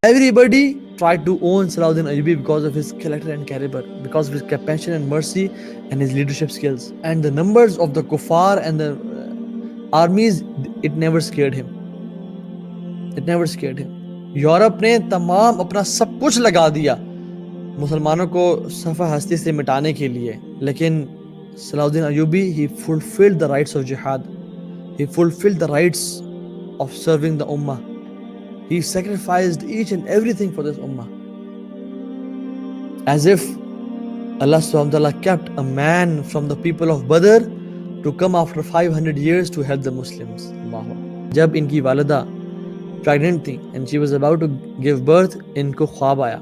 Everybody tried to own Salahuddin Ayyubi because of his character and caliber, because of his compassion and mercy and his leadership skills. And the numbers of the kuffar and the armies, it never scared him. It never scared him. Europe نے تمام اپنا سب کچھ لگا دیا مسلمانوں کو صفحہ ہستی سے مٹانے کے لیے، لیکن صلاح الدین Ayubi he fulfilled the rights of jihad. He fulfilled the rights of serving the ummah. He sacrificed each and everything for this ummah. As if Allah subhanahu wa ta'ala kept a man from the people of Badr to come after 500 years to help the Muslims. جب ان کی والدہ pregnant تھی and she was about to give birth, ان کو خواب آیا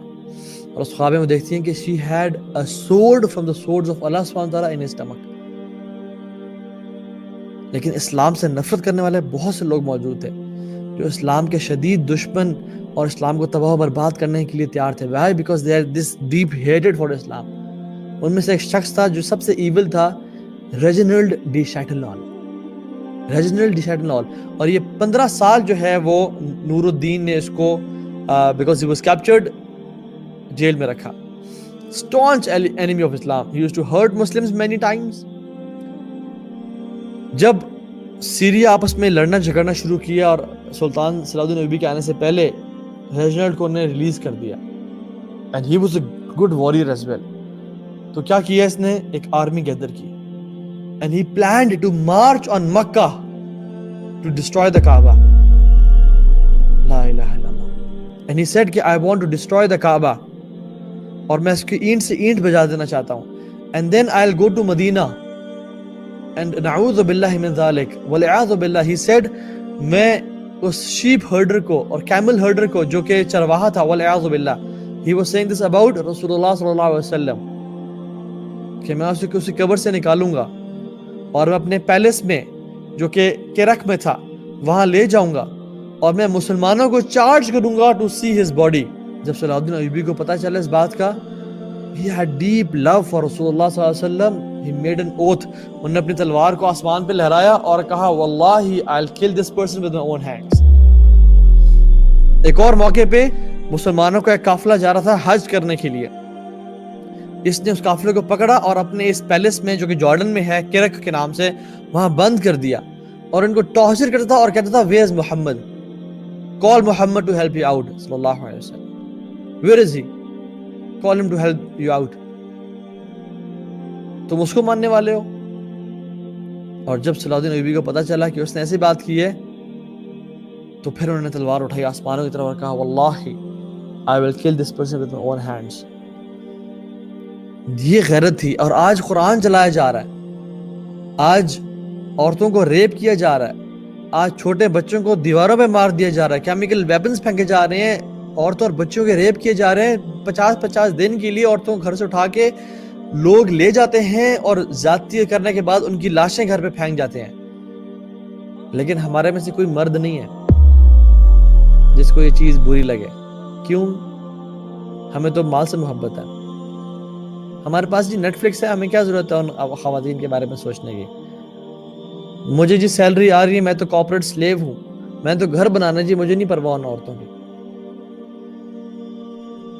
اور اس خواب میں وہ دیکھتی ہیں کہ she had a sword from the swords of Allah subhanahu wa ta'ala in his stomach. لیکن اسلام سے نفرت کرنے والے بہت سے لوگ موجود تھے جو اسلام کے شدید دشمن اور اسلام کو تباہ و برباد کرنے کے لیے تیار تھے. Why? Because they are this deep hated for Islam. ان میں سے ایک شخص تھا جو سب سے ایول تھا، ریجنلڈ ڈی شیٹلال. ریجنلڈ ڈی شیٹلال. اور یہ 15 سال جو ہے وہ نور الدین نے اس کو because he was captured jail میں رکھا. staunch enemy of Islam. He used to hurt Muslims many times. جب سیریا آپس میں لڑنا جھگڑنا شروع کیا اور سلطان صلاح الدین ایوبی کے آنے سے پہلے ریجنلڈ کو انہیں ریلیز کر دیا and he was a good warrior as well. تو کیا کیا اس نے؟ ایک آرمی گیدر کی and he planned to march on Makkah to destroy the Kaaba. لا الہ الا اللہ. and he said کہ I want to destroy the Kaaba اور میں اس کی اینٹ سے اینٹ بجا دینا چاہتا ہوں and then I'll go to Medina and نعوذ باللہ من ذالک والعیاذ باللہ. he said میں اس شیپ ہرڈر کو اور کیمل ہرڈر کو جو کہ چرواہا تھا، والعیاذ باللہ he was saying this about رسول اللہ صلی اللہ علیہ وسلم، کہ میں اسے اسی قبر سے نکالوں گا اور میں اپنے پیلس میں جو کہ کرک میں تھا وہاں لے جاؤں گا اور میں مسلمانوں کو چارج کروں گا ٹو سی ہز باڈی. جب صلاح الدین ایوبی کو پتہ چلا اس بات کا، he had deep love for رسول اللہ صلی اللہ علیہ وسلم. he made an oath. انہوں نے اپنی تلوار کو آسمان پہ لہرایا اور کہا واللہ I'll kill this person with my own hands. ایک اور موقع پہ مسلمانوں کا ایک قافلہ جا رہا تھا حج کرنے کے لیے. اس نے اس قافلے کو پکڑا اور اپنے اس پیلس میں جو کہ جارڈن میں ہے، کرک کے نام سے، وہاں بند کر دیا اور ان کو ٹارچر کرتا تھا اور کہتا تھا where is Muhammad? call Muhammad to help you out صلی اللہ علیہ وسلم. where is he؟ call him to help you out. تم اس کو ماننے والے ہو؟ اور جب صلاح الدین ایوبی کو پتہ چلا کہ اس نے ایسی بات کی ہے تو پھر انہوں نے تلوار اٹھائی آسمانوں کی طرف اور کہا واللہ I will kill this person with my own hands. یہ غیرت تھی. اور آج قرآن چلایا جا رہا ہے، آج عورتوں کو ریپ کیا جا رہا ہے، آج چھوٹے بچوں کو دیواروں پہ مار دیا جا رہا ہے، کیمیکل ویپنز پھینکے جا رہے ہیں، عورتوں اور بچوں کے ریپ کیے جا رہے ہیں. 50 دن کے لیے عورتوں کو گھر سے اٹھا کے لوگ لے جاتے ہیں اور زیادتی کرنے کے بعد ان کی لاشیں گھر پہ پھینک جاتے ہیں. لیکن ہمارے میں سے کوئی مرد نہیں ہے جس کو یہ چیز بری لگے. کیوں؟ ہمیں تو مال سے محبت ہے. ہمارے پاس جی نیٹ فلکس ہے، ہمیں کیا ضرورت ہے ان خواتین کے بارے میں سوچنے کی. مجھے جی سیلری آ رہی ہے، میں تو کارپوریٹ سلیو ہوں، میں تو گھر بنانا جی، مجھے نہیں پرواہ ان عورتوں کی.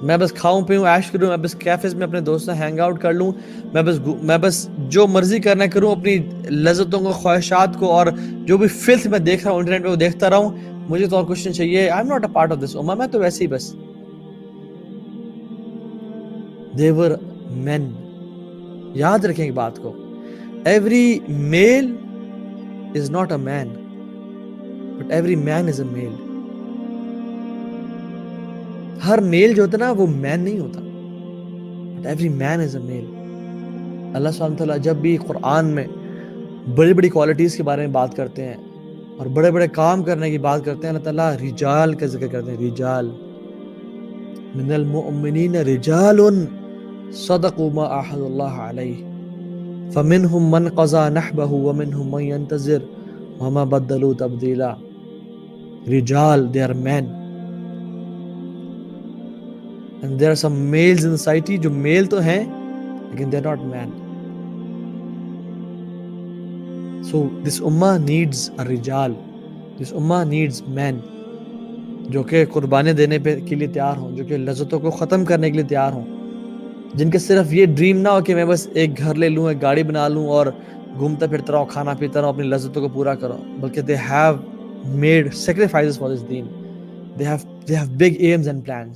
میں بس کھاؤں پیوں عیش کروں، میں بس کیفیز میں اپنے دوستوں سے ہینگ آؤٹ کر لوں، میں بس جو مرضی کرنا کروں، اپنی لذتوں کو، خواہشات کو، اور جو بھی فلتھ میں دیکھ رہا ہوں انٹرنیٹ پہ وہ دیکھتا رہوں. مجھے تو اور کچھ نہیں چاہیے. I am not a part of this امہ. میں تو ویسے ہی بس. They were men. یاد رکھیں ایک بات کو، every male is not a man but every man is a male. ہر میل جو ہوتا ہے نا وہ مین نہیں ہوتا but every man is a male. اللہ سبحانہ وتعالیٰ جب بھی قرآن میں بڑی بڑی کوالٹیز کے بارے میں بات کرتے ہیں اور بڑے بڑے کام کرنے کی بات کرتے ہیں، اللہ تعالیٰ رجال کا ذکر کرتے ہیں. رجال من المؤمنین رجال صدقوا ما عاهدوا الله علیہ فمنهم من قضى نحبه ومنهم من ينتظر وما بدلوا تبدیلا. رجال, they are men. And there are some males in society جو male تو ہیں لیکن they are not men. So this ummah needs a rijal. This ummah needs men. جو کہ قربانی دینے کے لیے تیار ہوں, جو کہ لذتوں کو ختم کرنے کے لیے تیار ہوں, جن کے صرف یہ ڈریم نہ ہو کہ میں بس ایک گھر لے لوں, ایک گاڑی بنا لوں اور گھومتا پھرتا رہوں, کھانا پیتا رہوں, اپنی لذتوں کو پورا کروں, بلکہ they have made sacrifices for this deen. They have big aims and plans.